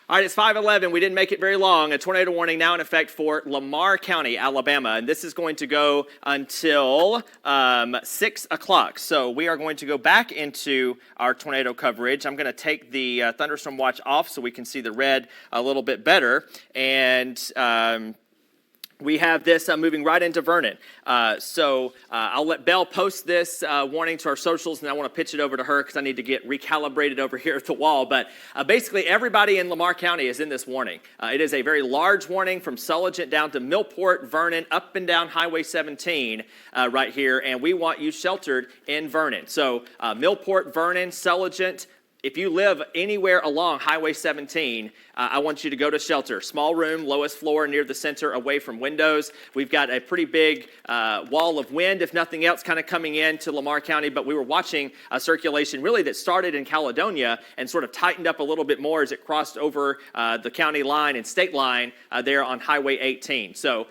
All right, it's 5:11. We didn't make it very long. A tornado warning now in effect for Lamar County, Alabama, and this is going to go until 6 o'clock. So we are going to go back into our tornado coverage. I'm going to take the thunderstorm watch off so we can see the red a little bit better. And we have this moving right into Vernon. So I'll let Belle post this warning to our socials, and I want to pitch it over to her because I need to get recalibrated over here at the wall. But basically, everybody in Lamar County is in this warning. It is a very large warning from Sulligent down to Millport, Vernon, up and down Highway 17 right here, and we want you sheltered in Vernon. So Millport, Vernon, Sulligent. If you live anywhere along Highway 17, I want you to go to shelter. Small room, lowest floor, near the center, away from windows. We've got a pretty big wall of wind, if nothing else, kind of coming into Lamar County. But we were watching a circulation really that started in Caledonia and sort of tightened up a little bit more as it crossed over the county line and state line there on Highway 18. So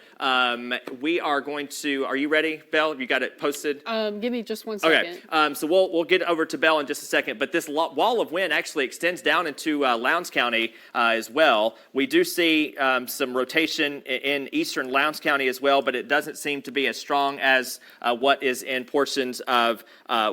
we are going to, are you ready, Belle? You got it posted? Give me just 1 second. Okay, so we'll get over to Belle in just a second. But this wall of wind actually extends down into Lowndes County as well. We do see some rotation in eastern Lowndes County as well, but it doesn't seem to be as strong as what is in portions of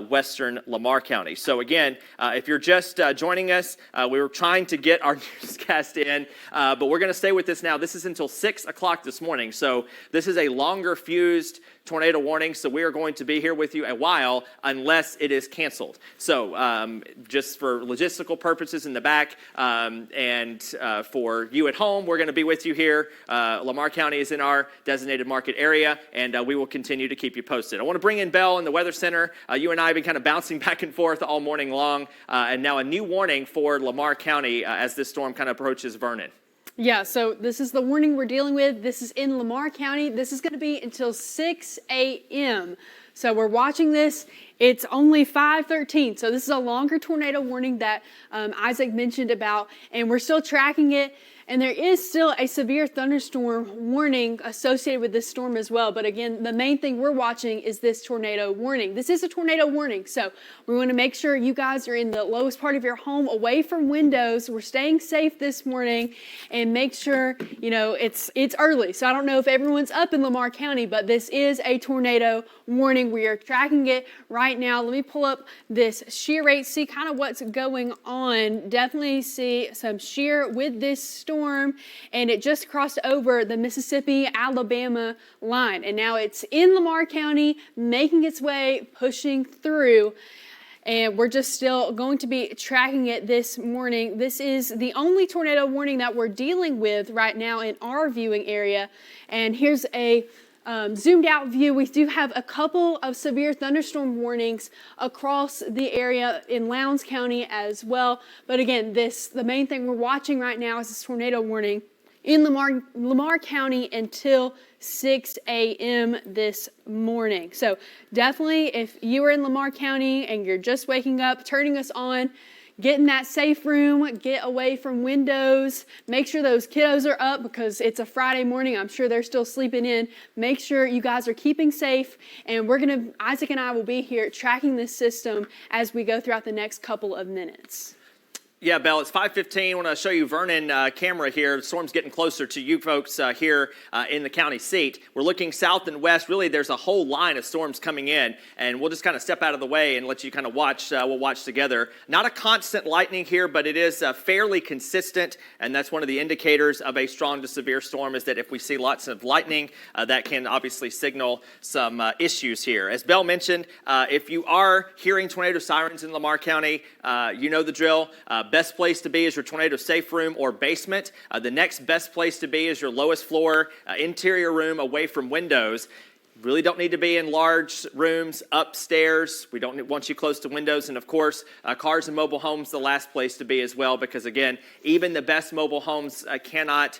western Lamar County. So again, if you're just joining us, we were trying to get our newscast in, but we're going to stay with this now. This is until 6 o'clock this morning, so this is a longer fused tornado warning, so we are going to be here with you a while unless it is canceled. So just for logistical purposes in the back and for you at home, we're going to be with you here. Lamar County is in our designated market area, and we will continue to keep you posted. I want to bring in Belle in the Weather Center. You and I have been kind of bouncing back and forth all morning long, and now a new warning for Lamar County as this storm kind of approaches Vernon. Yeah, so this is the warning we're dealing with. This is in Lamar County. This is going to be until 6 a.m. So we're watching this. It's only 5:13, so this is a longer tornado warning that Isaac mentioned about, and we're still tracking it. And there is still a severe thunderstorm warning associated with this storm as well. But again, the main thing we're watching is this tornado warning. This is a tornado warning, so we want to make sure you guys are in the lowest part of your home, away from windows. We're staying safe this morning, and make sure, you know, it's early. So I don't know if everyone's up in Lamar County, but this is a tornado warning. We are tracking it right now. Let me pull up this shear rate, see kind of what's going on. Definitely see some shear with this storm. And it just crossed over the Mississippi-Alabama line. And now it's in Lamar County, making its way, pushing through. And we're just still going to be tracking it this morning. This is the only tornado warning that we're dealing with right now in our viewing area. And here's a zoomed out view. We do have a couple of severe thunderstorm warnings across the area in Lowndes County as well. But again, the main thing we're watching right now is this tornado warning in Lamar County until 6 a.m. this morning. So definitely, if you are in Lamar County and you're just waking up, turning us on, get in that safe room, get away from windows, make sure those kiddos are up because it's a Friday morning. I'm sure they're still sleeping in. Make sure you guys are keeping safe, and Isaac and I will be here tracking this system as we go throughout the next couple of minutes. Yeah, Belle, it's 5:15. I want to show you Vernon camera here. The storm's getting closer to you folks here in the county seat. We're looking south and west. Really, there's a whole line of storms coming in, and we'll just kind of step out of the way and let you kind of watch. We'll watch together. Not a constant lightning here, but it is fairly consistent, and that's one of the indicators of a strong to severe storm is that if we see lots of lightning, that can obviously signal some issues here. As Belle mentioned, if you are hearing tornado sirens in Lamar County, you know the drill. Best place to be is your tornado safe room or basement. The next best place to be is your lowest floor, interior room away from windows. Really don't need to be in large rooms upstairs. We don't want you close to windows. And of course, cars and mobile homes, the last place to be as well, because again, even the best mobile homes cannot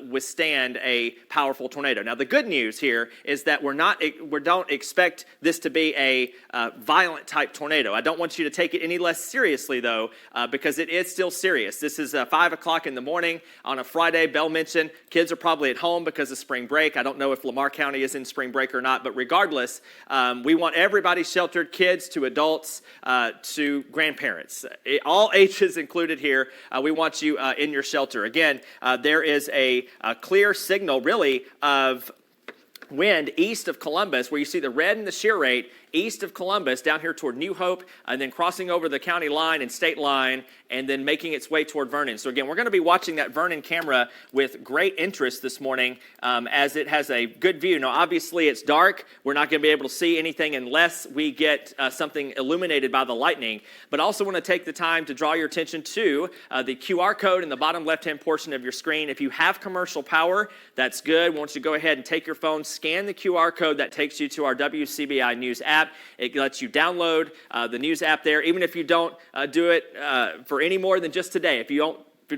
withstand a powerful tornado. Now, the good news here is that we don't expect this to be a violent type tornado. I don't want you to take it any less seriously though, because it is still serious. This is 5 o'clock in the morning on a Friday. Belle mentioned kids are probably at home because of spring break. I don't know if Lamar County is in spring break break or not. But regardless, we want everybody sheltered, kids to adults to grandparents. All ages included here. We want you in your shelter. Again, there is a clear signal, really, of wind east of Columbus, where you see the red and the shear rate east of Columbus down here toward New Hope, and then crossing over the county line and state line, and then making its way toward Vernon. So again, we're going to be watching that Vernon camera with great interest this morning as it has a good view. Now, obviously, it's dark. We're not going to be able to see anything unless we get something illuminated by the lightning. But I also want to take the time to draw your attention to the QR code in the bottom left-hand portion of your screen. If you have commercial power, that's good. We want you to go ahead and take your phone, scan the QR code that takes you to our WCBI News app. It lets you download the news app there, even if you don't do it for any more than just today. If you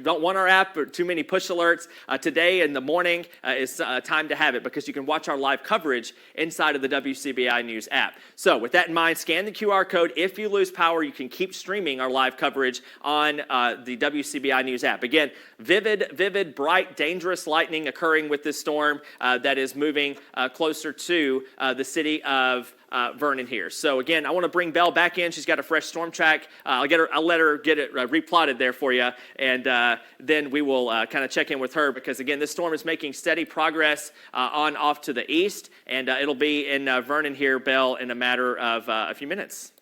don't want our app or too many push alerts, today in the morning is time to have it, because you can watch our live coverage inside of the WCBI News app. So with that in mind, scan the QR code. If you lose power, you can keep streaming our live coverage on the WCBI News app. Again, vivid, bright, dangerous lightning occurring with this storm that is moving closer to the city of Vernon here. So again, I want to bring Belle back in. She's got a fresh storm track. I'll let her get it replotted there for you, and then we will kind of check in with her, because again, this storm is making steady progress on off to the east, and it'll be in Vernon here, Belle, in a matter of a few minutes.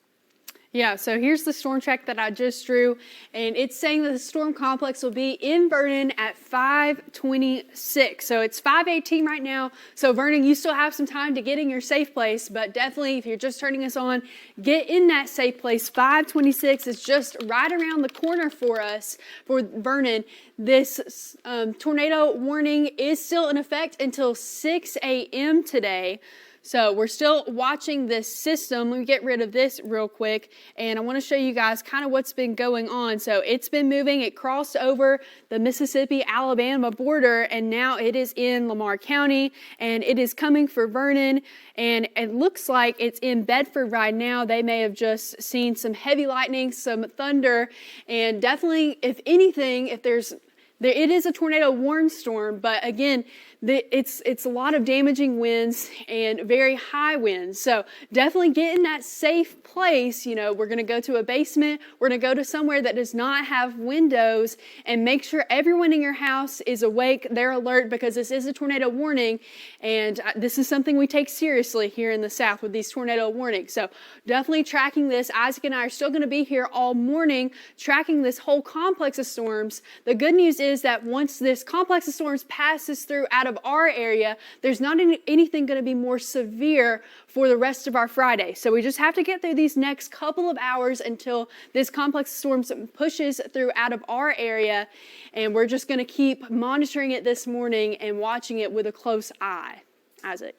Yeah, so here's the storm track that I just drew, and it's saying that the storm complex will be in Vernon at 5:26. So it's 5:18 right now. So Vernon, you still have some time to get in your safe place, but definitely if you're just turning us on, get in that safe place. 5:26 is just right around the corner for us, for Vernon. This tornado warning is still in effect until 6 a.m. today. So we're still watching this system. Let me get rid of this real quick, and I want to show you guys kind of what's been going on. So it's been moving. It crossed over the Mississippi-Alabama border, and now it is in Lamar County, and it is coming for Vernon, and it looks like it's in Bedford right now. They may have just seen some heavy lightning, some thunder, and definitely, if anything, it is a tornado warning storm, but again, it's a lot of damaging winds and very high winds. So definitely get in that safe place. You know, we're going to go to a basement. We're going to go to somewhere that does not have windows, and make sure everyone in your house is awake. They're alert, because this is a tornado warning, and this is something we take seriously here in the South with these tornado warnings. So definitely tracking this. Isaac and I are still going to be here all morning tracking this whole complex of storms. The good news is that once this complex of storms passes through out of our area, there's not anything going to be more severe for the rest of our Friday. So we just have to get through these next couple of hours until this complex of storms pushes through out of our area, and we're just going to keep monitoring it this morning and watching it with a close eye. Isaac.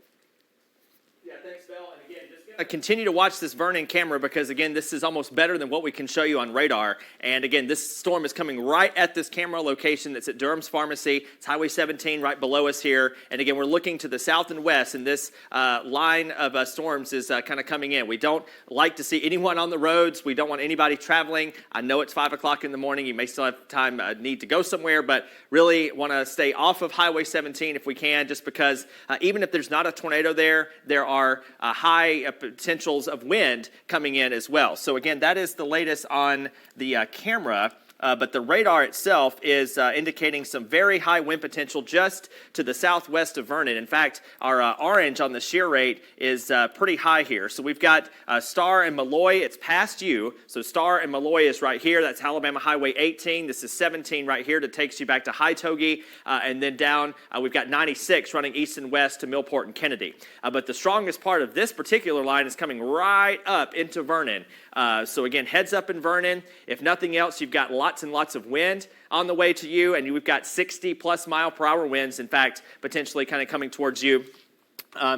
Yeah, thanks, Belle. And again, just continue to watch this Vernon camera, because again, this is almost better than what we can show you on radar. And again, this storm is coming right at this camera location that's at Durham's Pharmacy. It's Highway 17 right below us here. And again, we're looking to the south and west, and this line of storms is kind of coming in. We don't like to see anyone on the roads. We don't want anybody traveling. I know it's 5 o'clock in the morning. You may still have time, need to go somewhere, but really want to stay off of Highway 17 if we can, just because even if there's not a tornado there, there are high potentials of wind coming in as well. So again, that is the latest on the camera. But the radar itself is indicating some very high wind potential just to the southwest of Vernon. In fact, our orange on the shear rate is pretty high here. So we've got Star and Malloy. It's past you. So Star and Malloy is right here. That's Alabama Highway 18. This is 17 right here that takes you back to High Togie. And then down, we've got 96 running east and west to Millport and Kennedy. But the strongest part of this particular line is coming right up into Vernon. So again, heads up in Vernon. If nothing else, you've got lots and lots of wind on the way to you, and we've got 60+ mile per hour winds, in fact, potentially kind of coming towards you.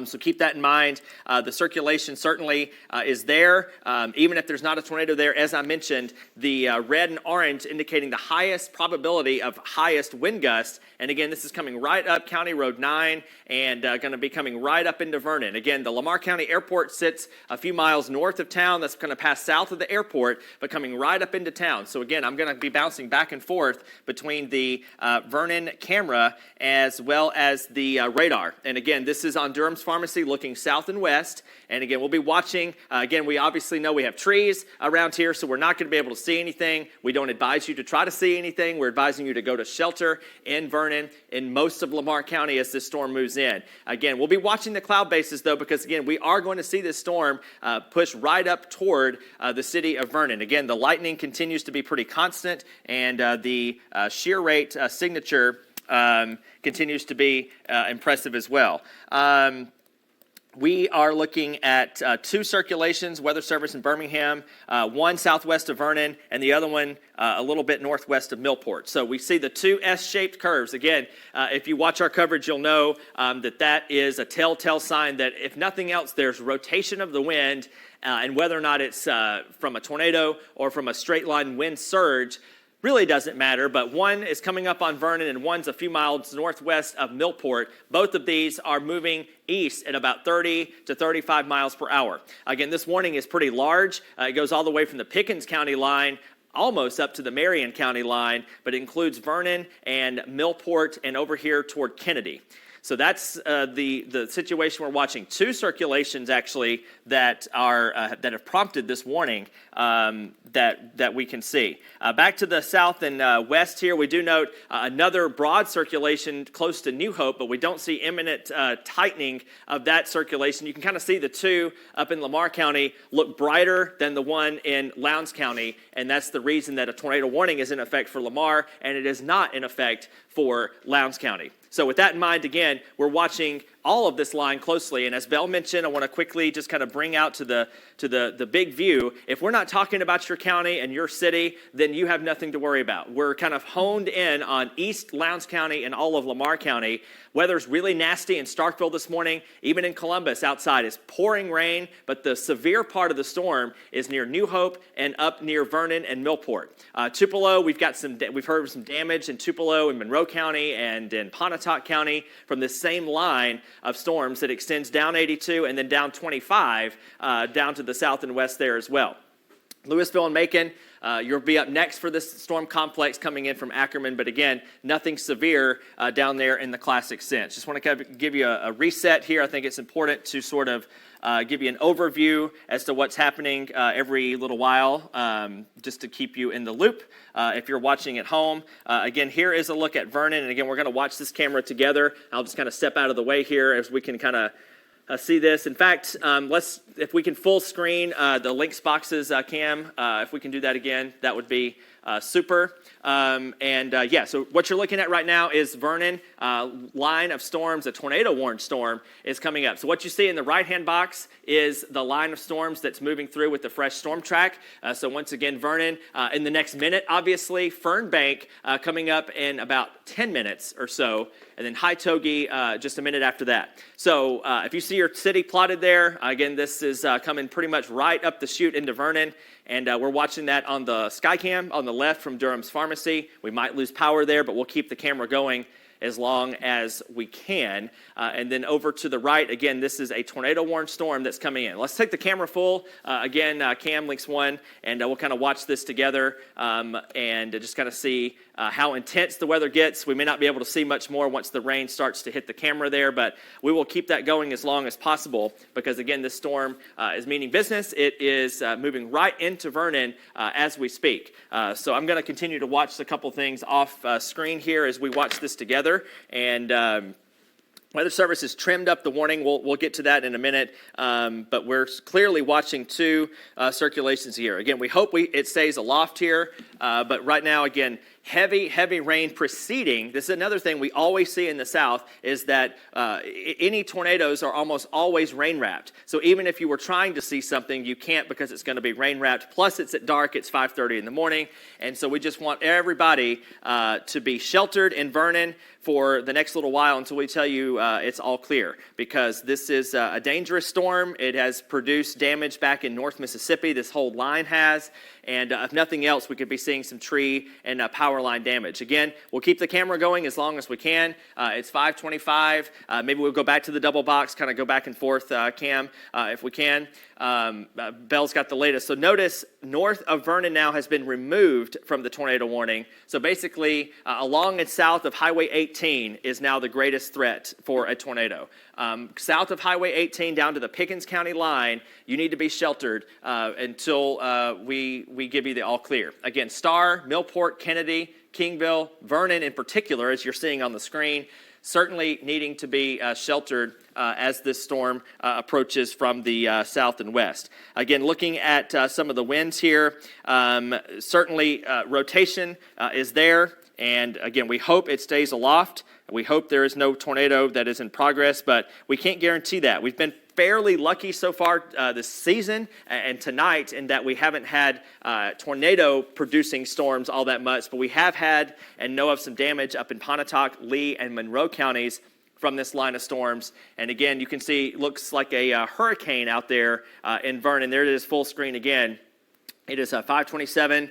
So keep that in mind. The circulation certainly is there. Even if there's not a tornado there, as I mentioned, the red and orange indicating the highest probability of highest wind gusts. And again, this is coming right up County Road 9 and going to be coming right up into Vernon. Again, the Lamar County Airport sits a few miles north of town. That's going to pass south of the airport, but coming right up into town. So again, I'm going to be bouncing back and forth between the Vernon camera as well as the radar. And again, this is on Durham Durham's Pharmacy looking south and west. And again, we'll be watching. Again, we obviously know we have trees around here, so we're not going to be able to see anything. We don't advise you to try to see anything. We're advising you to go to shelter in Vernon, in most of Lamar County as this storm moves in. Again, we'll be watching the cloud bases, though, because, again, we are going to see this storm push right up toward the city of Vernon. Again, the lightning continues to be pretty constant, and the shear rate signature continues to be impressive as well. We are looking at two circulations, weather service in Birmingham, one southwest of Vernon, and the other one a little bit northwest of Millport. So we see the two S-shaped curves. Again, if you watch our coverage, you'll know that is a telltale sign that, if nothing else, there's rotation of the wind, and whether or not it's from a tornado or from a straight line wind surge really doesn't matter, but one is coming up on Vernon and one's a few miles northwest of Millport. Both of these are moving east at about 30 to 35 miles per hour. Again, this warning is pretty large. It goes all the way from the Pickens County line almost up to the Marion County line, but it includes Vernon and Millport and over here toward Kennedy. So that's the situation we're watching. Two circulations actually that have prompted this warning that we can see. Back to the south and west here, we do note another broad circulation close to New Hope, but we don't see imminent tightening of that circulation. You can kind of see the two up in Lamar County look brighter than the one in Lowndes County, and that's the reason that a tornado warning is in effect for Lamar, and it is not in effect for Lowndes County. So with that in mind, again, we're watching all of this line closely. And as Belle mentioned, I want to quickly just kind of bring out to the big view. If we're not talking about your county and your city, then you have nothing to worry about. We're kind of honed in on East Lowndes County and all of Lamar County. Weather's really nasty in Starkville this morning. Even in Columbus outside, it's pouring rain, but the severe part of the storm is near New Hope and up near Vernon and Millport. Tupelo, we've heard of some damage in Tupelo and Monroe County and in Pontotoc County from this same line of storms that extends down 82 and then down 25 down to the south and west there as well. Louisville and Macon, you'll be up next for this storm complex coming in from Ackerman, but again, nothing severe down there in the classic sense. Just want to give you a reset here. I think it's important to sort of give you an overview as to what's happening every little while, just to keep you in the loop if you're watching at home. Again, here is a look at Vernon, and again, we're going to watch this camera together. I'll just kind of step out of the way here as we can kind of see this. In fact, if we can full screen the links boxes, Cam, if we can do that again, that would be super. So what you're looking at right now is Vernon, line of storms, a tornado warned storm is coming up. So what you see in the right-hand box is the line of storms that's moving through with the fresh storm track. So once again, Vernon, in the next minute, obviously, Fern Bank coming up in about 10 minutes or so, and then High Togi just a minute after that. So if you see your city plotted there, again, this is coming pretty much right up the chute into Vernon. And we're watching that on the Skycam on the left from Durham's Pharmacy. We might lose power there, but we'll keep the camera going as long as we can. And then over to the right, again, this is a tornado-warned storm that's coming in. Let's take the camera full. Again, Cam links one, and we'll kind of watch this together and just kind of see how intense the weather gets. We may not be able to see much more once the rain starts to hit the camera there, but we will keep that going as long as possible because, again, this storm is meaning business. It is moving right into Vernon as we speak. So I'm going to continue to watch a couple things off screen here as we watch this together. And Weather Service has trimmed up the warning. We'll get to that in a minute, but we're clearly watching two circulations here. Again, we hope it stays aloft here, but right now, again, heavy rain preceding. This is another thing we always see in the South is that any tornadoes are almost always rain-wrapped. So even if you were trying to see something, you can't because it's going to be rain-wrapped. Plus, it's at dark. It's 5:30 in the morning. And so we just want everybody to be sheltered in Vernon for the next little while until we tell you it's all clear, because this is a dangerous storm. It has produced damage back in North Mississippi. This whole line has. And if nothing else, we could be seeing some tree and power line damage. Again, we'll keep the camera going as long as we can. It's 5:25. Maybe we'll go back to the double box, kind of go back and forth, Cam, if we can. Bell's got the latest. So notice north of Vernon now has been removed from the tornado warning. So basically, along and south of Highway 18 is now the greatest threat for a tornado. South of Highway 18 down to the Pickens County line, you need to be sheltered until we give you the all clear. Again, Starr, Millport, Kennedy, Kingville, Vernon in particular, as you're seeing on the screen, certainly needing to be sheltered as this storm approaches from the south and west. Again, looking at some of the winds here, certainly rotation is there. And again, we hope it stays aloft. We hope there is no tornado that is in progress, but we can't guarantee that. We've been fairly lucky so far this season and tonight in that we haven't had tornado-producing storms all that much, but we have had and know of some damage up in Pontotoc, Lee, and Monroe counties from this line of storms. And again, you can see it looks like a hurricane out there in Vernon. There it is full screen again. It is 5:27.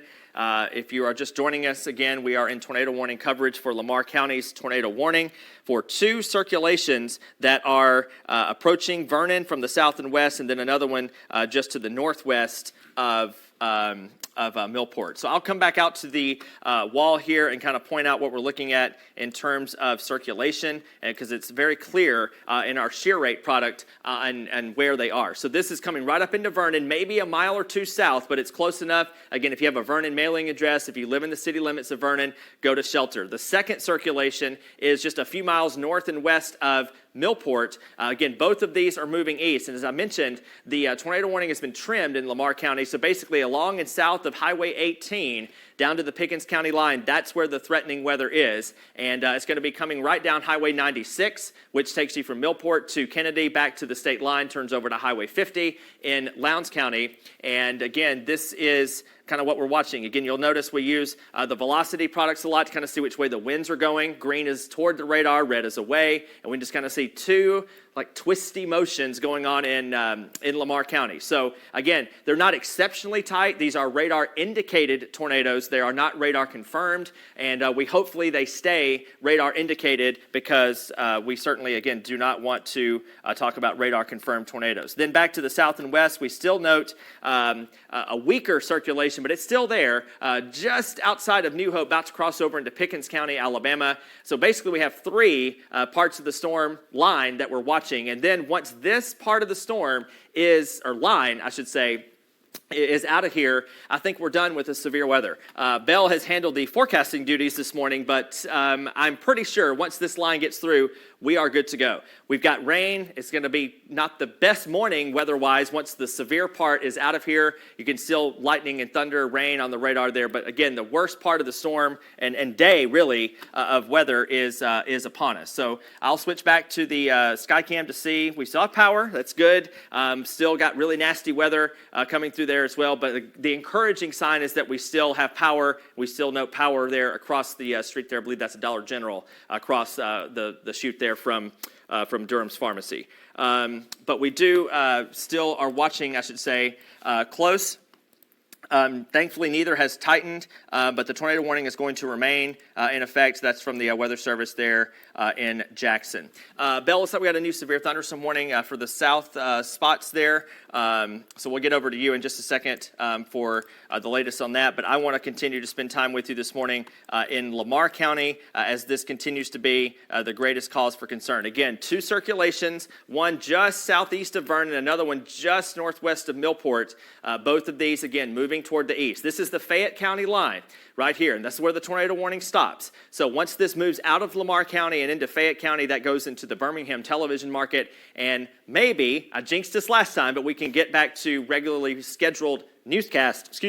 If you are just joining us again, we are in tornado warning coverage for Lamar County's tornado warning for 2 circulations that are approaching Vernon from the south and west, and then another one just to the northwest of Millport. So I'll come back out to the wall here and kind of point out what we're looking at in terms of circulation, because it's very clear in our shear rate product and where they are. So this is coming right up into Vernon, maybe a mile or 2 south, but it's close enough. Again, if you have a Vernon mailing address, if you live in the city limits of Vernon, go to shelter. The second circulation is just a few miles north and west of Millport. Again, both of these are moving east. And as I mentioned, the tornado warning has been trimmed in Lamar County. So basically along and south of Highway 18 down to the Pickens County line, that's where the threatening weather is. And it's going to be coming right down Highway 96, which takes you from Millport to Kennedy back to the state line, turns over to Highway 50 in Lowndes County. And again, this is kind of what we're watching. Again, you'll notice we use the velocity products a lot to kind of see which way the winds are going. Green is toward the radar, red is away, and we just kind of see 2 like twisty motions going on in Lamar County. So again, they're not exceptionally tight. These are radar indicated tornadoes. They are not radar confirmed, and we hopefully they stay radar indicated because we certainly, again, do not want to talk about radar confirmed tornadoes. Then back to the south and west, we still note a weaker circulation, but it's still there, just outside of New Hope, about to cross over into Pickens County, Alabama. So basically we have 3 parts of the storm line that we're watching. And then once this part of the storm is, or line, I should say, is out of here, I think we're done with the severe weather. Bell has handled the forecasting duties this morning, but I'm pretty sure once this line gets through, we are good to go. We've got rain. It's going to be not the best morning weather-wise. Once the severe part is out of here, you can still lightning and thunder, rain on the radar there. But again, the worst part of the storm and day, really, of weather is upon us. So I'll switch back to the Skycam to see. We still have power. That's good. Still got really nasty weather coming through there as well. But the encouraging sign is that we still have power. We still note power there across the street there. I believe that's a Dollar General across the chute there from Durham's Pharmacy. But we do still are watching, I should say, close. Thankfully, neither has tightened, but the tornado warning is going to remain in effect. That's from the Weather Service there in Jackson. Bell, looks like we got a new severe thunderstorm warning for the south spots there. So we'll get over to you in just a second for the latest on that. But I want to continue to spend time with you this morning in Lamar County as this continues to be the greatest cause for concern. Again, 2 circulations, one just southeast of Vernon, another one just northwest of Millport. Both of these, again, moving toward the east. This is the Fayette County line right here, and that's where the tornado warning stops. So once this moves out of Lamar County and into Fayette County, that goes into the Birmingham television market, and maybe, I jinxed this last time, but we can get back to regularly scheduled newscast,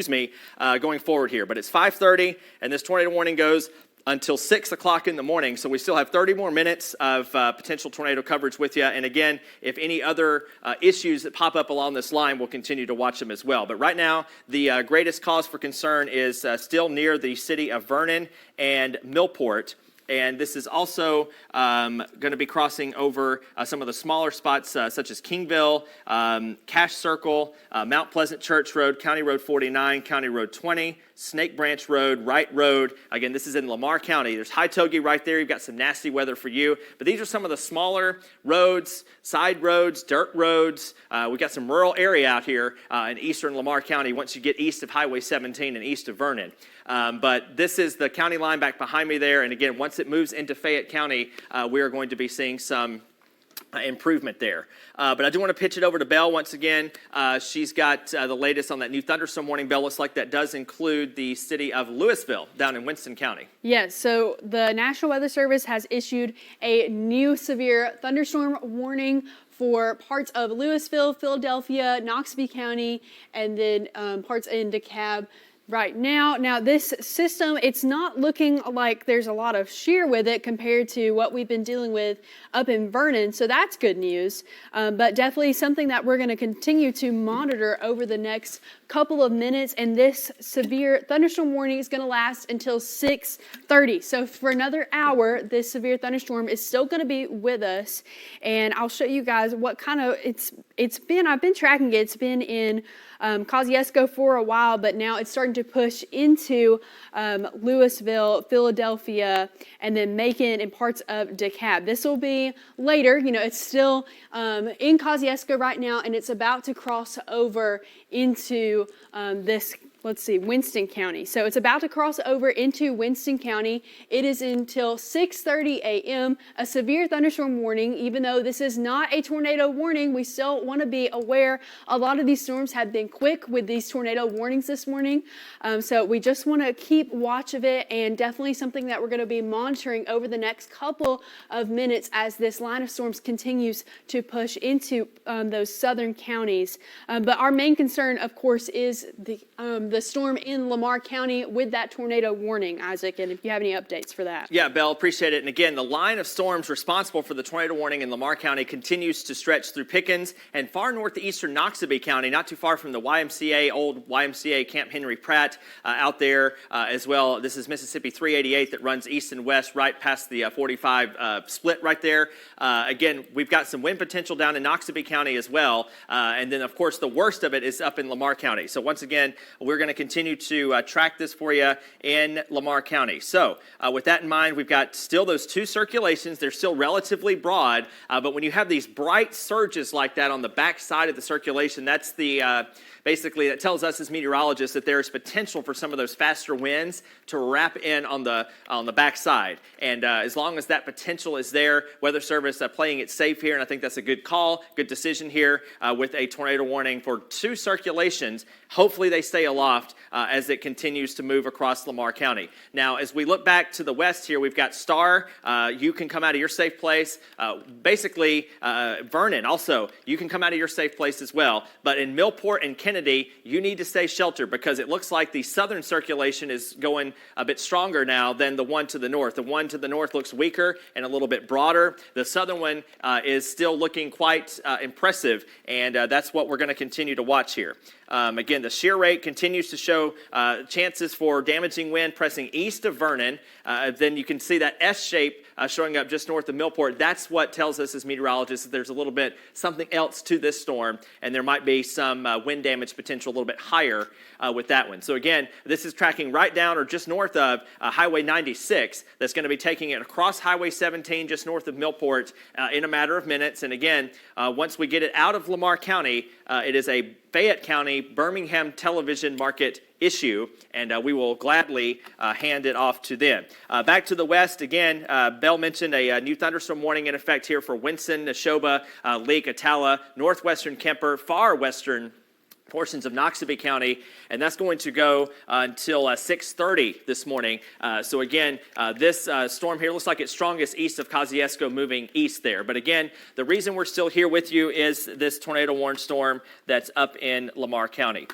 going forward here. But it's 5:30, and this tornado warning goes until 6 o'clock in the morning. So we still have 30 more minutes of potential tornado coverage with you. And again, if any other issues that pop up along this line, we'll continue to watch them as well. But right now, the greatest cause for concern is still near the city of Vernon and Millport. And this is also going to be crossing over some of the smaller spots such as Kingville, Cash Circle, Mount Pleasant Church Road, County Road 49, County Road 20. Snake Branch Road, Wright Road. Again, this is in Lamar County. There's High Togi right there. You've got some nasty weather for you. But these are some of the smaller roads, side roads, dirt roads. We've got some rural area out here in eastern Lamar County once you get east of Highway 17 and east of Vernon. But this is the county line back behind me there. And again, once it moves into Fayette County, we are going to be seeing some improvement there. But I do want to pitch it over to Belle once again. She's got the latest on that new thunderstorm warning. Belle, looks like that does include the city of Louisville down in Winston County. Yes, so the National Weather Service has issued a new severe thunderstorm warning for parts of Louisville, Philadelphia, Knoxville County, and then parts in DeKalb. Right now this system, it's not looking like there's a lot of shear with it compared to what we've been dealing with up in Vernon, so that's good news. But definitely something that we're going to continue to monitor over the next couple of minutes, and this severe thunderstorm warning is going to last until 6:30. So for another hour, this severe thunderstorm is still going to be with us, and I'll show you guys what kind of it's been. I've been tracking it. It's been in Kosciuszko for a while, but now it's starting to push into Louisville, Philadelphia, and then Macon and parts of DeKalb. This will be later. It's still in Kosciuszko right now, and it's about to cross over into Winston County. So it's about to cross over into Winston County. It is until 6:30 a.m. A severe thunderstorm warning. Even though this is not a tornado warning, we still want to be aware. A lot of these storms have been quick with these tornado warnings this morning. So we just want to keep watch of it, and definitely something that we're going to be monitoring over the next couple of minutes as this line of storms continues to push into those southern counties. But our main concern, of course, is the storm in Lamar County with that tornado warning, Isaac, and if you have any updates for that. Yeah, Belle, appreciate it. And again, the line of storms responsible for the tornado warning in Lamar County continues to stretch through Pickens and far northeastern Noxubee County, not too far from the old YMCA Camp Henry Pratt out there as well. This is Mississippi 388 that runs east and west right past the 45 split right there. Again, we've got some wind potential down in Noxubee County as well. And then, of course, the worst of it is up in Lamar County. So once again, we're going to continue to track this for you in Lamar County. So with that in mind, we've got still those two circulations. They're still relatively broad, but when you have these bright surges like that on the back side of the circulation, that's the basically that tells us as meteorologists that there is potential for some of those faster winds to wrap in on the backside. And as long as that potential is there, Weather Service playing it safe here, and I think that's a good call, good decision here with a tornado warning for two circulations. Hopefully they stay aloft as it continues to move across Lamar County. Now, as we look back to the west here, we've got Star. You can come out of your safe place. Vernon also, you can come out of your safe place as well. But in Millport and Kennedy, you need to stay sheltered because it looks like the southern circulation is going a bit stronger now than the one to the north. The one to the north looks weaker and a little bit broader. The southern one is still looking quite impressive, and that's what we're going to continue to watch here. Again, the shear rate continues to show chances for damaging wind pressing east of Vernon. Then you can see that S shape showing up just north of Millport. That's what tells us as meteorologists that there's a little bit something else to this storm, and there might be some wind damage potential a little bit higher with that one. So again, this is tracking right down or just north of Highway 96. That's going to be taking it across Highway 17 just north of Millport in a matter of minutes. And again, once we get it out of Lamar County, it is a Fayette County, Birmingham television market issue, and we will gladly hand it off to them. Back to the west, again, Belle mentioned a new thunderstorm warning in effect here for Winston, Neshoba, Leake, Atala, northwestern Kemper, far western portions of Noxubee County, and that's going to go until 6:30 this morning. So again, this storm here looks like it's strongest east of Kosciuszko, moving east there. But again, the reason we're still here with you is this tornado warned storm that's up in Lamar County.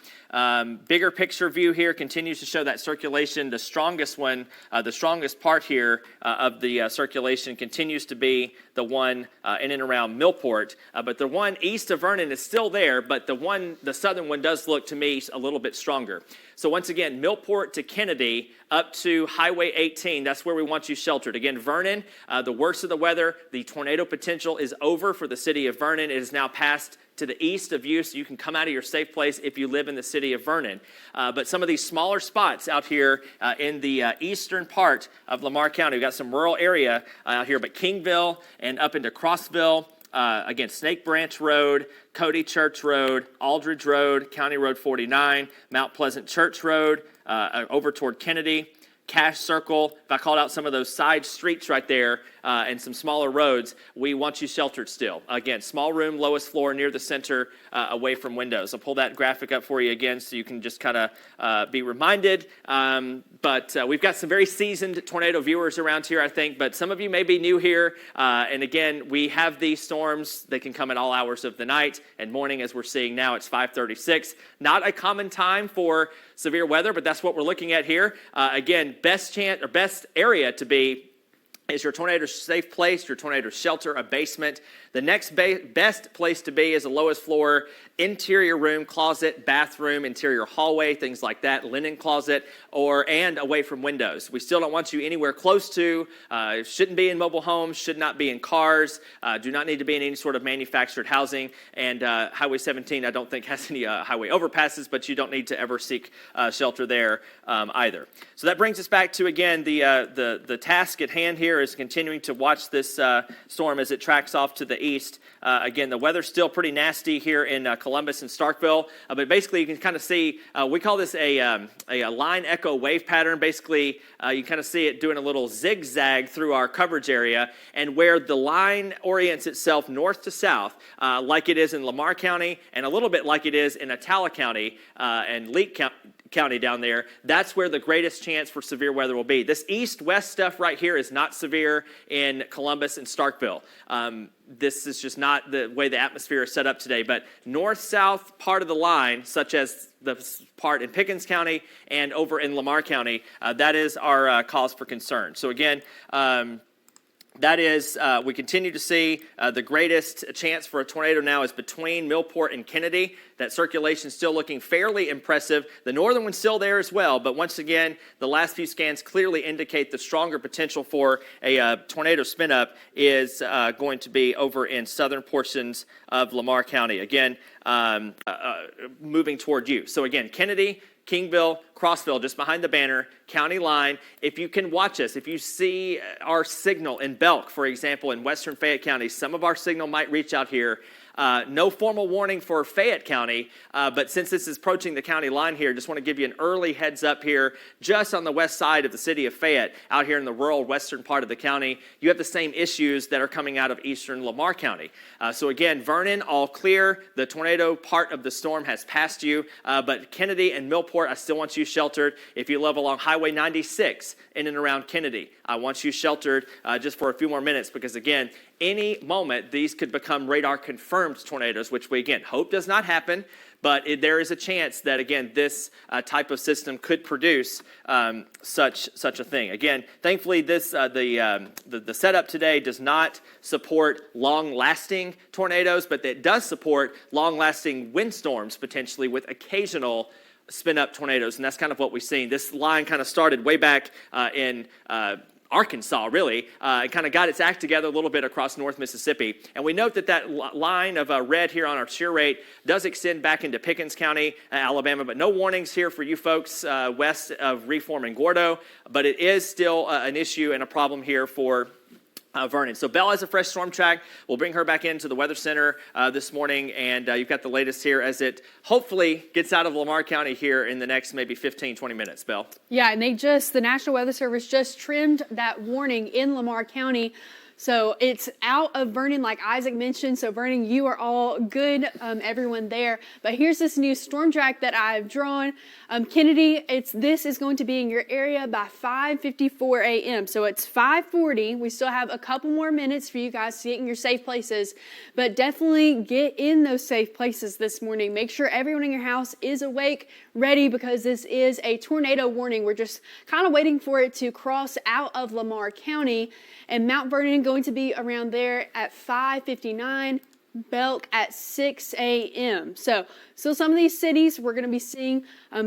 Bigger picture view here continues to show that circulation. The strongest one, the strongest part here of the circulation continues to be the one in and around Millport. But the one east of Vernon is still there, but the southern southern one does look to me a little bit stronger. So once again, Millport to Kennedy up to Highway 18. That's where we want you sheltered. Again, Vernon, the worst of the weather, the tornado potential is over for the city of Vernon. It is now passed to the east of you, so you can come out of your safe place if you live in the city of Vernon. But some of these smaller spots out here in the eastern part of Lamar County, we've got some rural area out here, but Kingville and up into Crossville, again, Snake Branch Road, Cody Church Road, Aldridge Road, County Road 49, Mount Pleasant Church Road, over toward Kennedy, Cash Circle. If I called out some of those side streets right there and some smaller roads, we want you sheltered still. Again, small room, lowest floor, near the center, away from windows. I'll pull that graphic up for you again so you can just kind of be reminded. But we've got some very seasoned tornado viewers around here, I think, but some of you may be new here. And again, we have these storms. They can come at all hours of the night and morning, as we're seeing now. It's 5:36. Not a common time for severe weather, but that's what we're looking at here. Again, best chance or best area to be is your tornado safe place, your tornado shelter, a basement. The next best place to be is the lowest floor, interior room, closet, bathroom, interior hallway, things like that, linen closet, and away from windows. We still don't want you anywhere close to, shouldn't be in mobile homes, should not be in cars, do not need to be in any sort of manufactured housing. And Highway 17, I don't think has any highway overpasses, but you don't need to ever seek shelter there either. So that brings us back to, again, the task at hand here is continuing to watch this storm as it tracks off to the east. Again, the weather's still pretty nasty here in Columbus and Starkville, but basically you can kind of see, we call this a line echo wave pattern. Basically, you kind of see it doing a little zigzag through our coverage area, and where the line orients itself north to south, like it is in Lamar County and a little bit like it is in Atala County and Leake County down there, that's where the greatest chance for severe weather will be. This east-west stuff right here is not severe in Columbus and Starkville. This is just not the way the atmosphere is set up today, but north-south part of the line, such as the part in Pickens County and over in Lamar County, that is our cause for concern. So again, that is, we continue to see the greatest chance for a tornado now is between Millport and Kennedy. That circulation is still looking fairly impressive. The northern one's still there as well, but once again, the last few scans clearly indicate the stronger potential for a tornado spin-up is going to be over in southern portions of Lamar County. Again, moving toward you. So again, Kennedy, Kingville, Crossville, just behind the banner, county line. If you can watch us, if you see our signal in Belk, for example, in western Fayette County, some of our signal might reach out here. No formal warning for Fayette County, but since this is approaching the county line here, just want to give you an early heads up here, just on the west side of the city of Fayette, out here in the rural western part of the county. You have the same issues that are coming out of eastern Lamar County. So again, Vernon, all clear. The tornado part of the storm has passed you, but Kennedy and Millport, I still want you sheltered. If you live along Highway 96 in and around Kennedy, I want you sheltered just for a few more minutes, because again, any moment these could become radar confirmed tornadoes, which we again hope does not happen, but there is a chance that again this type of system could produce such a thing. Again, thankfully this the setup today does not support long-lasting tornadoes, but it does support long-lasting windstorms potentially with occasional spin-up tornadoes, and that's kind of what we've seen. This line kind of started way back in Arkansas, really. It kind of got its act together a little bit across North Mississippi. And we note that line of red here on our shear rate does extend back into Pickens County, Alabama, but no warnings here for you folks west of Reform and Gordo. But it is still an issue and a problem here for Vernon. So Belle has a fresh storm track. We'll bring her back into the Weather Center this morning, and you've got the latest here as it hopefully gets out of Lamar County here in the next maybe 15, 20 minutes, Belle. Yeah, and the National Weather Service just trimmed that warning in Lamar County. So it's out of Vernon, like Isaac mentioned. So Vernon, you are all good, everyone there. But here's this new storm track that I've drawn. Kennedy, this is going to be in your area by 5:54 a.m. So it's 5:40. We still have a couple more minutes for you guys to get in your safe places. But definitely get in those safe places this morning. Make sure everyone in your house is awake, ready, because this is a tornado warning. We're just kind of waiting for it to cross out of Lamar County. And Mount Vernon going to be around there at 5:59. Belk at 6 a.m. So still some of these cities we're going to be seeing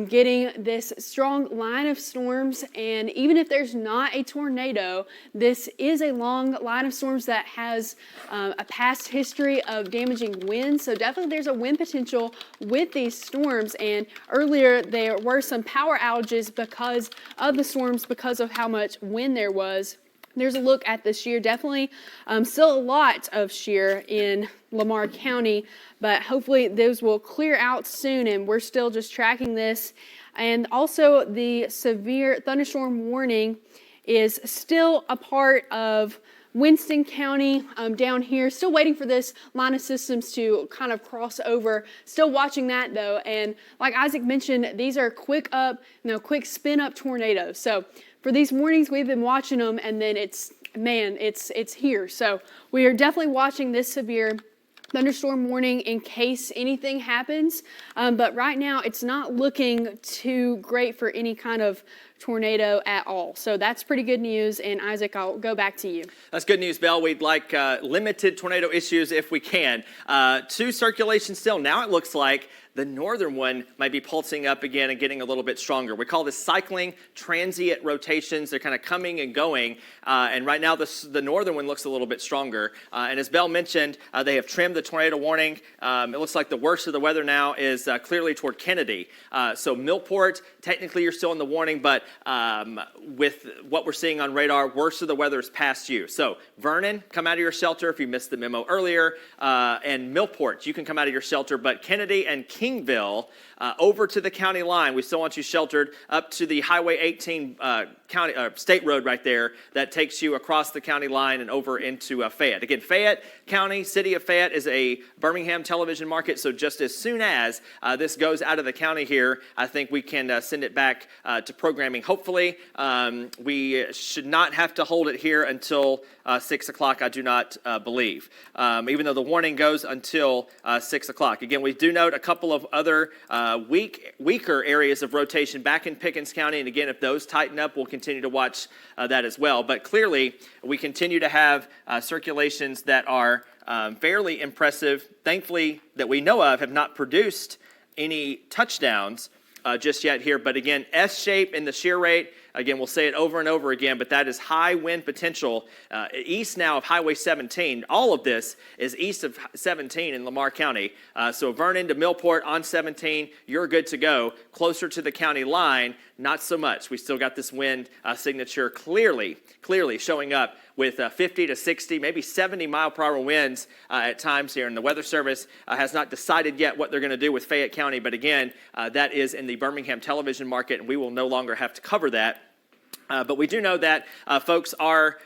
getting this strong line of storms. And even if there's not a tornado, this is a long line of storms that has a past history of damaging winds. So definitely there's a wind potential with these storms. And earlier there were some power outages because of the storms, because of how much wind there was. There's a look at the shear. Definitely still a lot of shear in Lamar County, but hopefully those will clear out soon, and we're still just tracking this. And also the severe thunderstorm warning is still a part of Winston County down here. Still waiting for this line of systems to kind of cross over. Still watching that though. And like Isaac mentioned, these are quick spin up tornadoes. So for these warnings, we've been watching them, and then it's here. So we are definitely watching this severe thunderstorm warning in case anything happens. But right now, it's not looking too great for any kind of tornado at all. So that's pretty good news. And Isaac, I'll go back to you. That's good news, Belle. We'd like limited tornado issues if we can. 2 circulations still. Now it looks like the northern one might be pulsing up again and getting a little bit stronger. We call this cycling transient rotations. They're kind of coming and going. And right now, the northern one looks a little bit stronger. And as Belle mentioned, they have trimmed the tornado warning. It looks like the worst of the weather now is clearly toward Kennedy. So Millport, technically you're still in the warning, but with what we're seeing on radar, worst of the weather is past you. So Vernon, come out of your shelter if you missed the memo earlier. And Millport, you can come out of your shelter. But Kennedy and Kingville, over to the county line, we still want you sheltered up to the Highway 18 state road right there that takes you across the county line and over into Fayette. Again, Fayette County, City of Fayette is a Birmingham television market, so just as soon as this goes out of the county here, I think we can send it back to programming. Hopefully, we should not have to hold it here until 6 o'clock, I do not believe, even though the warning goes until 6 o'clock. Again, we do note a couple of other weaker areas of rotation back in Pickens County, and again, if those tighten up, we'll continue to watch that as well. But clearly, we continue to have circulations that are fairly impressive. Thankfully, that we know of, have not produced any touchdowns just yet here. But again, S-shape in the shear rate. Again, we'll say it over and over again, but that is high wind potential east now of Highway 17. All of this is east of 17 in Lamar County. So Vernon to Millport on 17, you're good to go. Closer to the county line, not so much. We still got this wind signature clearly showing up with 50 to 60, maybe 70 mile per hour winds at times here. And the Weather Service has not decided yet what they're going to do with Fayette County. But again, that is in the Birmingham television market, and we will no longer have to cover that. But we do know that folks are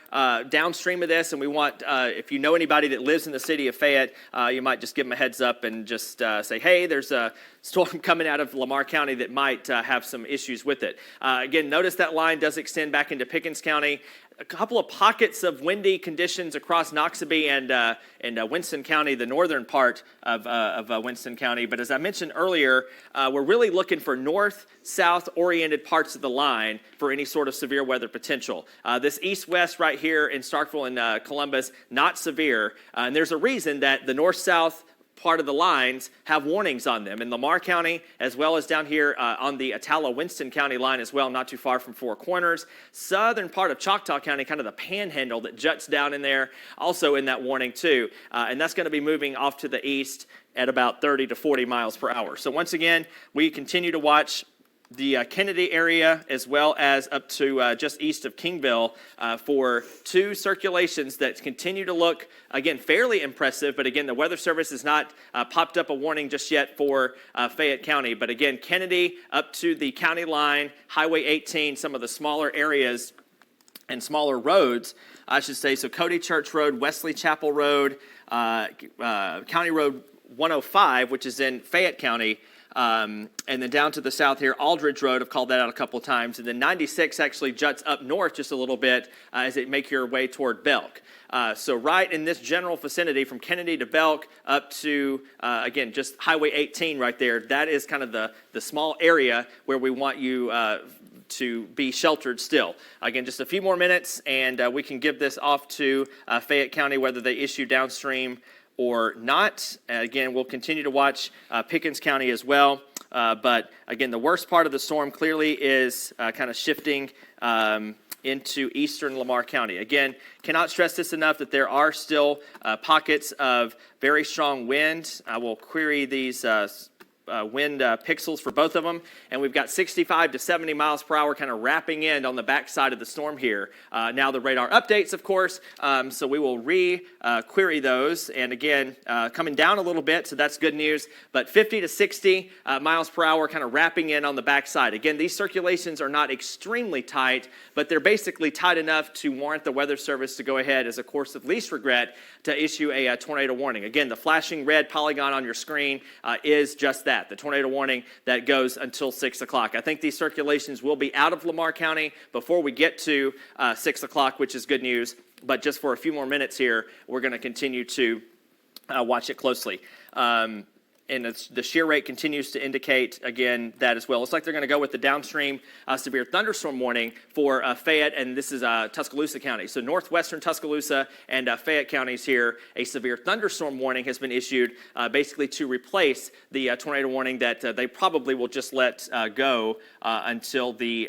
downstream of this, and we want, if you know anybody that lives in the city of Fayette, you might just give them a heads up and just say, hey, there's a storm coming out of Lamar County that might have some issues with it. Again, notice that line does extend back into Pickens County. A couple of pockets of windy conditions across Noxubee and Winston County, the northern part of Winston County. But as I mentioned earlier, we're really looking for north-south oriented parts of the line for any sort of severe weather potential. This east-west right here in Starkville and Columbus, not severe. And there's a reason that the north-south part of the lines have warnings on them in Lamar County, as well as down here on the Attala-Winston County line as well, not too far from Four Corners. Southern part of Choctaw County, kind of the panhandle that juts down in there, also in that warning too. And that's going to be moving off to the east at about 30 to 40 miles per hour. So once again, we continue to watch the Kennedy area as well as up to just east of Kingville for 2 circulations that continue to look, again, fairly impressive. But again, the Weather Service has not popped up a warning just yet for Fayette County. But again, Kennedy up to the county line, Highway 18, some of the smaller areas and smaller roads, I should say. So Cody Church Road, Wesley Chapel Road, County Road 105, which is in Fayette County, and then down to the south here, Aldridge Road, I've called that out a couple of times. And then 96 actually juts up north just a little bit as it make your way toward Belk. So right in this general vicinity from Kennedy to Belk up to, again, just Highway 18 right there, that is kind of the small area where we want you to be sheltered still. Again, just a few more minutes, and we can give this off to Fayette County, whether they issue downstream or not. Again, we'll continue to watch Pickens County as well. But again, the worst part of the storm clearly is kind of shifting into eastern Lamar County. Again, cannot stress this enough that there are still pockets of very strong wind. I will query these wind pixels for both of them, and we've got 65 to 70 miles per hour kind of wrapping in on the backside of the storm here. Now the radar updates, of course, so we will query those, and again, coming down a little bit, so that's good news, but 50 to 60 miles per hour kind of wrapping in on the backside. Again, these circulations are not extremely tight, but they're basically tight enough to warrant the Weather Service to go ahead as a course of least regret to issue a tornado warning. Again, the flashing red polygon on your screen is just that. The tornado warning that goes until 6 o'clock. I think these circulations will be out of Lamar County before we get to 6 o'clock, which is good news. But just for a few more minutes here, we're going to continue to watch it closely. And the shear rate continues to indicate, again, that as well. Looks like they're going to go with the downstream severe thunderstorm warning for Fayette, and this is Tuscaloosa County. So northwestern Tuscaloosa and Fayette counties here, a severe thunderstorm warning has been issued basically to replace the tornado warning that they probably will just let go until the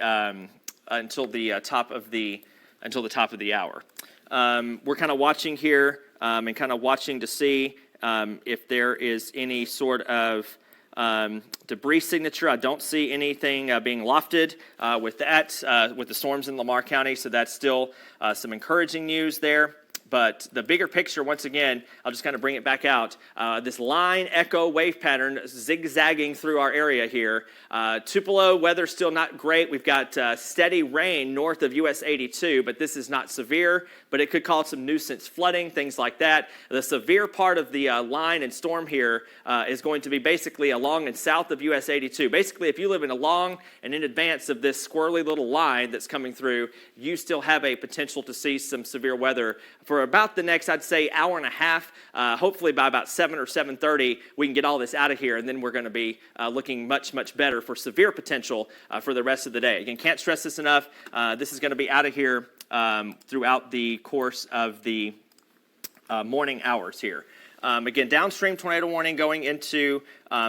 top of the hour. We're kind of watching here and kind of watching to see if there is any sort of debris signature. I don't see anything being lofted with that, with the storms in Lamar County, so that's still some encouraging news there. But the bigger picture, once again, I'll just kind of bring it back out. This line echo wave pattern zigzagging through our area here. Tupelo, weather still not great. We've got steady rain north of US 82, but this is not severe, but it could cause some nuisance flooding, things like that. The severe part of the line and storm here is going to be basically along and south of US 82. Basically, if you live along and in advance of this squirrely little line that's coming through, you still have a potential to see some severe weather for about the next, I'd say, hour and a half. Hopefully by about 7 or 7:30, we can get all this out of here, and then we're going to be looking much, much better for severe potential for the rest of the day. Again, can't stress this enough. This is going to be out of here throughout the course of the morning hours here. Again, downstream tornado warning going into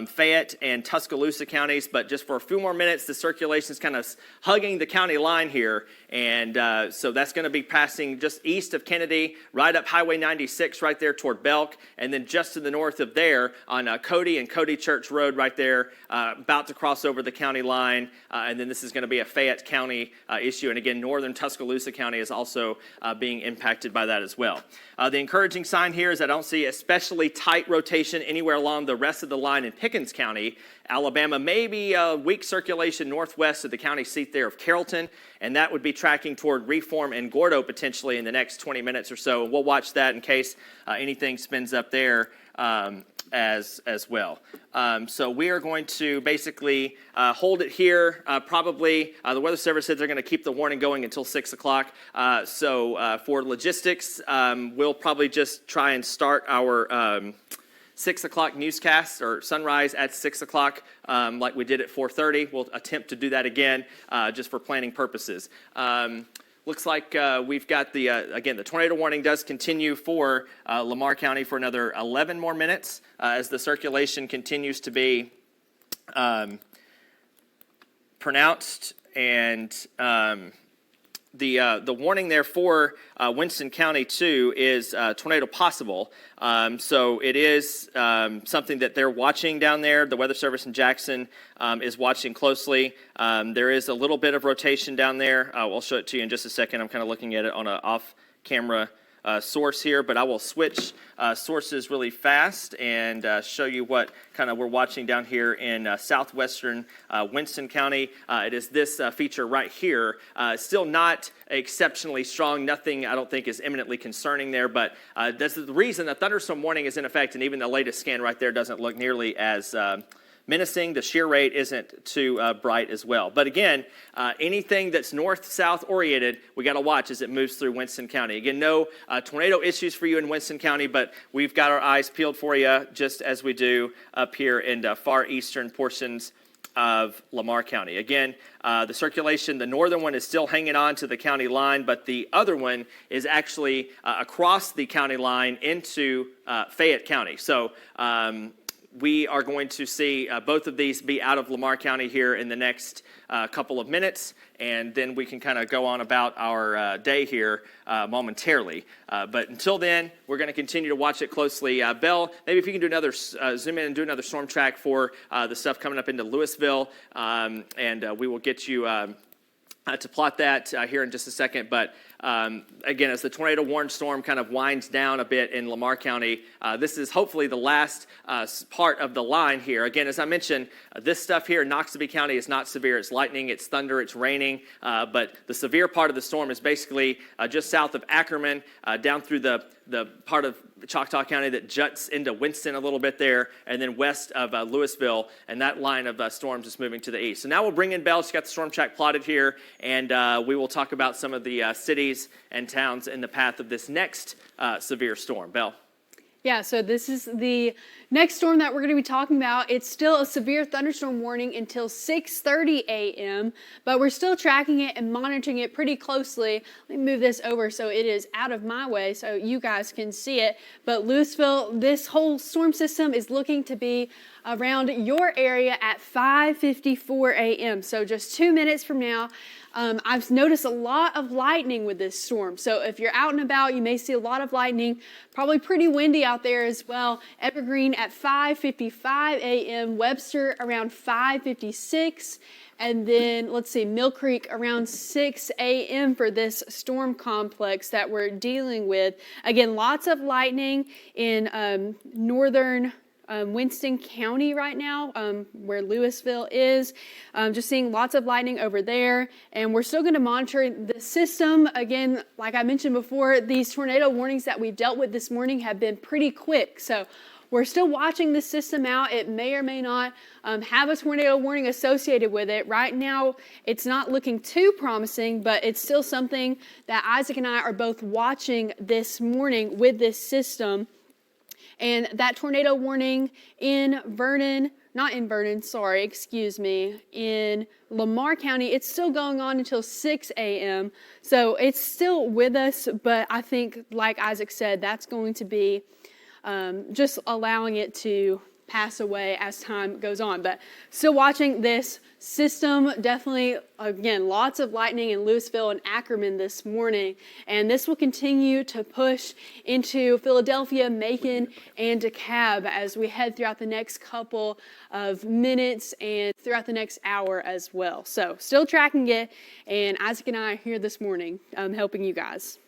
Fayette and Tuscaloosa counties, but just for a few more minutes, the circulation is kind of hugging the county line here, and so that's going to be passing just east of Kennedy, right up Highway 96 right there toward Belk, and then just to the north of there on Cody and Cody Church Road right there, about to cross over the county line, and then this is going to be a Fayette County issue, and again, northern Tuscaloosa County is also being impacted by that as well. The encouraging sign here is I don't see especially tight rotation anywhere along the rest of the line in Pickens County. Alabama, maybe a weak circulation northwest of the county seat there of Carrollton, and that would be tracking toward Reform and Gordo potentially in the next 20 minutes or so. We'll watch that in case anything spins up there as well. So we are going to basically hold it here. Probably the Weather Service said they're going to keep the warning going until 6 o'clock. So for logistics, we'll probably just try and start our 6 o'clock newscast or sunrise at 6 o'clock like we did at 4:30. We'll attempt to do that again just for planning purposes. Looks like we've got again, the tornado warning does continue for Lamar County for another 11 more minutes as the circulation continues to be pronounced, and the warning there for Winston County too is tornado possible. So it is something that they're watching down there. The Weather Service in Jackson is watching closely. There is a little bit of rotation down there. I'll show it to you in just a second. I'm kind of looking at it on an off-camera source here, but I will switch sources really fast and show you what kind of we're watching down here in southwestern Winston County. It is this feature right here. Still not exceptionally strong. Nothing I don't think is imminently concerning there, but that's the reason the thunderstorm warning is in effect, and even the latest scan right there doesn't look nearly as menacing. The shear rate isn't too bright as well. But again, anything that's north-south oriented, we got to watch as it moves through Winston County. Again, no tornado issues for you in Winston County, but we've got our eyes peeled for you just as we do up here in far eastern portions of Lamar County. Again, the circulation, the northern one is still hanging on to the county line, but the other one is actually across the county line into Fayette County. So we are going to see both of these be out of Lamar County here in the next couple of minutes, and then we can kind of go on about our day here momentarily. But until then, we're going to continue to watch it closely. Bell, maybe if you can do another, zoom in and do another storm track for the stuff coming up into Louisville, and we will get you to plot that here in just a second. But again, as the tornado warning storm kind of winds down a bit in Lamar County, this is hopefully the last part of the line here. Again, as I mentioned, this stuff here in Noxubee County is not severe. It's lightning, it's thunder, it's raining, but the severe part of the storm is basically just south of Ackerman, down through the part of Choctaw County that juts into Winston a little bit there, and then west of Louisville, and that line of storms is moving to the east. So now we'll bring in Bell. She's got the storm track plotted here, and we will talk about some of the cities and towns in the path of this next severe storm. Bell. Yeah, so this is the next storm that we're going to be talking about. It's still a severe thunderstorm warning until 6:30 a.m., but we're still tracking it and monitoring it pretty closely. Let me move this over so it is out of my way so you guys can see it. But Louisville, this whole storm system is looking to be around your area at 5:54 a.m., so just 2 minutes from now. I've noticed a lot of lightning with this storm. So if you're out and about, you may see a lot of lightning. Probably pretty windy out there as well. Evergreen at 5:55 a.m. Webster around 5:56. And then, let's see, Mill Creek around 6 a.m. for this storm complex that we're dealing with. Again, lots of lightning in northern Winston County right now, where Louisville is. Just seeing lots of lightning over there. And we're still going to monitor the system. Again, like I mentioned before, these tornado warnings that we dealt with this morning have been pretty quick. So we're still watching the system out. It may or may not have a tornado warning associated with it. Right now, it's not looking too promising, but it's still something that Isaac and I are both watching this morning with this system. And that tornado warning in in Lamar County, it's still going on until 6 a.m. So it's still with us, but I think, like Isaac said, that's going to be just allowing it to pass away as time goes on. But still watching this system, definitely, again, lots of lightning in Louisville and Ackerman this morning. And this will continue to push into Philadelphia, Macon, and DeKalb as we head throughout the next couple of minutes and throughout the next hour as well. So still tracking it, and Isaac and I are here this morning helping you guys.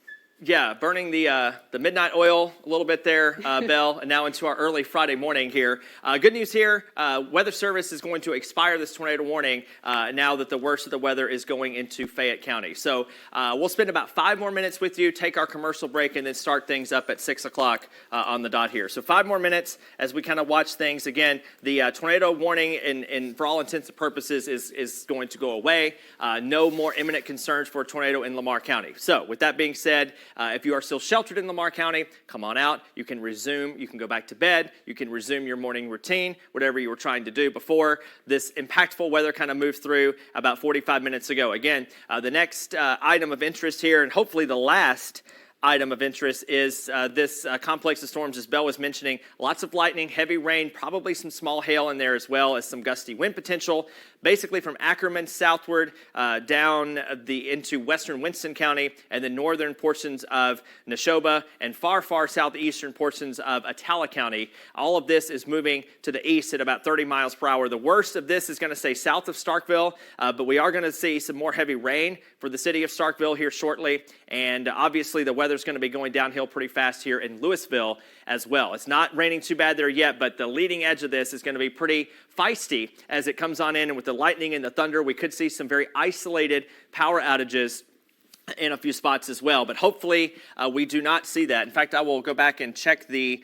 Yeah, burning the midnight oil a little bit there, Bell, and now into our early Friday morning here. Good news here, Weather Service is going to expire this tornado warning now that the worst of the weather is going into Fayette County. So we'll spend about 5 more minutes with you, take our commercial break, and then start things up at 6 o'clock on the dot here. So 5 more minutes as we kind of watch things. Again, the tornado warning, in for all intents and purposes, is going to go away. No more imminent concerns for a tornado in Lamar County. So with that being said, if you are still sheltered in Lamar County, come on out. You can resume. You can go back to bed. You can resume your morning routine, whatever you were trying to do before this impactful weather kind of moved through about 45 minutes ago. Again, the next item of interest here, and hopefully the last item of interest, is this complex of storms, as Bell was mentioning. Lots of lightning, heavy rain, probably some small hail in there, as well as some gusty wind potential. Basically from Ackerman southward down into western Winston County, and the northern portions of Neshoba, and far southeastern portions of Atala County. All of this is moving to the east at about 30 miles per hour. The worst of this is going to stay south of Starkville, but we are going to see some more heavy rain for the city of Starkville here shortly. And obviously the weather's going to be going downhill pretty fast here in Louisville as well. It's not raining too bad there yet, but the leading edge of this is going to be pretty feisty as it comes on in. And with the lightning and the thunder, we could see some very isolated power outages in a few spots as well. But hopefully we do not see that. In fact, I will go back and check the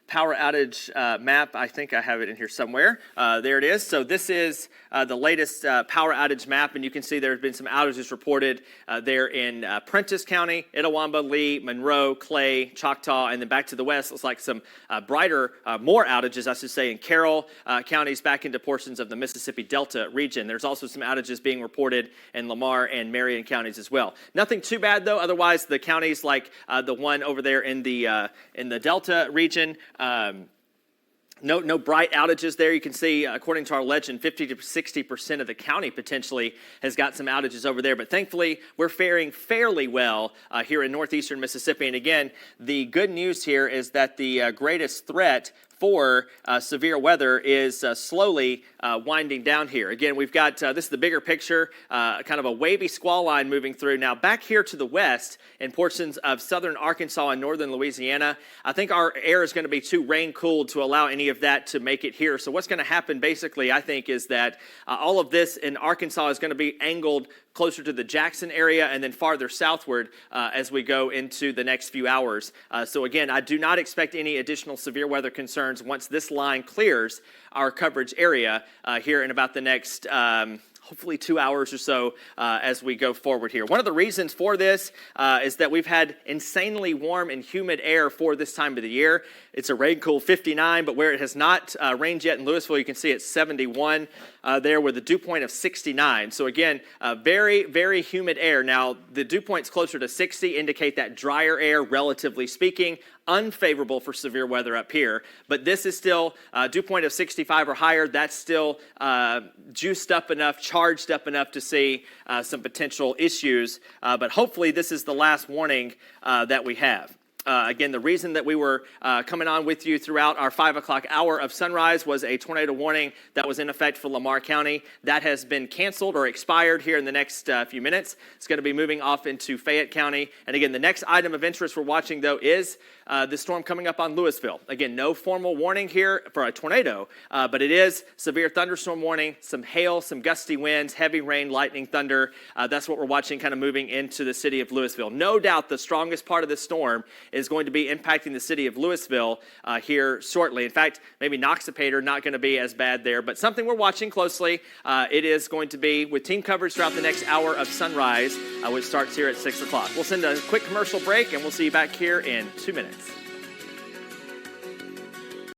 power outage map. I think I have it in here somewhere. There it is. So this is the latest power outage map, and you can see there have been some outages reported there in Prentiss County, Itawamba, Lee, Monroe, Clay, Choctaw, and then back to the west. Looks like some more outages, I should say, in Carroll counties back into portions of the Mississippi Delta region. There's also some outages being reported in Lamar and Marion counties as well. Nothing too bad though. Otherwise, the counties like the one over there in the Delta region. No bright outages there. You can see, according to our legend, 50 to 60% of the county potentially has got some outages over there. But thankfully, we're faring fairly well here in northeastern Mississippi. And again, the good news here is that the greatest threat for severe weather is slowly winding down here. Again, we've got, this is the bigger picture, kind of a wavy squall line moving through. Now, back here to the west in portions of southern Arkansas and northern Louisiana, I think our air is going to be too rain-cooled to allow any of that to make it here. So what's going to happen, basically, I think, is that all of this in Arkansas is going to be angled closer to the Jackson area and then farther southward as we go into the next few hours. So again, I do not expect any additional severe weather concerns once this line clears our coverage area here in about the next hopefully 2 hours or so as we go forward here. One of the reasons for this is that we've had insanely warm and humid air for this time of the year. It's a rain-cool 59, but where it has not rained yet in Louisville, you can see it's 71 there with a dew point of 69. So again, very, very humid air. Now, the dew points closer to 60 indicate that drier air, relatively speaking, unfavorable for severe weather up here. But this is still dew point of 65 or higher. That's still juiced up enough, charged up enough to see some potential issues. But hopefully this is the last warning that we have. Again, the reason that we were coming on with you throughout our 5 o'clock hour of sunrise was a tornado warning that was in effect for Lamar County. That has been canceled or expired here in the next few minutes. It's going to be moving off into Fayette County. And again, the next item of interest we're watching, though, is the storm coming up on Louisville. Again, no formal warning here for a tornado, but it is severe thunderstorm warning, some hail, some gusty winds, heavy rain, lightning, thunder. That's what we're watching kind of moving into the city of Louisville. No doubt the strongest part of this storm is going to be impacting the city of Louisville here shortly. In fact, maybe Noxapater not going to be as bad there, but something we're watching closely. It is going to be with team coverage throughout the next hour of sunrise, which starts here at 6 o'clock. We'll send a quick commercial break, and we'll see you back here in 2 minutes.